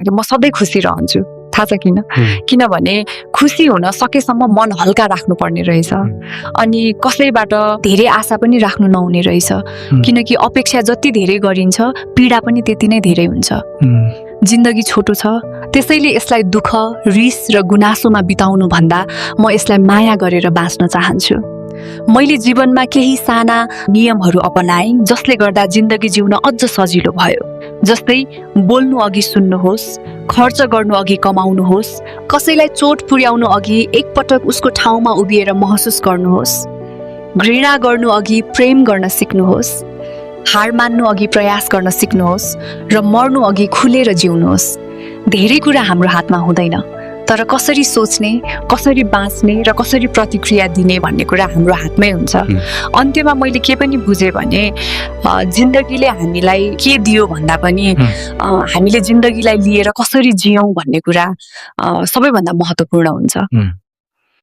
म सधैँ खुसी रहन्छु, थाहा छ किन? किनभने खुसी हुन सकेसम्म मन हल्का राख्नुपर्ने रहेछ अनि कसैबाट धेरै आशा पनि राख्नु नहुने रहेछ, किनकि अपेक्षा जति धेरै गरिन्छ पीडा पनि त्यति नै धेरै हुन्छ। जिन्दगी छोटो छ, त्यसैले यसलाई दुःख, रिस र गुनासोमा बिताउनु भन्दा म यसलाई माया गरेर बाँच्न चाहन्छु। मैले जीवनमा केही साना नियमहरू अपनाएँ जसले गर्दा जिन्दगी जिउन अझ सजिलो भयो। जस्तै बोल्नु अघि सुन्नुहोस्, खर्च गर्नु अघि कमाउनुहोस्, कसैलाई चोट पुर्याउनु अघि एकपटक उसको ठाउँमा उभिएर महसुस गर्नुहोस्, घृणा गर्नु अघि प्रेम गर्न सिक्नुहोस्, हार मान्नु अघि प्रयास गर्न सिक्नुहोस् र मर्नु अघि खुलेर जिउनुहोस्। धेरै कुरा हाम्रो हातमा हुँदैन, तर कसरी सोच्ने, कसरी बाँच्ने र कसरी प्रतिक्रिया दिने भन्ने कुरा हाम्रो हातमै हुन्छ। अन्त्यमा मैले के पनि बुझेँ भने जिन्दगीले हामीलाई के दियो भन्दा पनि हामीले जिन्दगीलाई लिएर कसरी जियौँ भन्ने कुरा सबैभन्दा महत्त्वपूर्ण हुन्छ।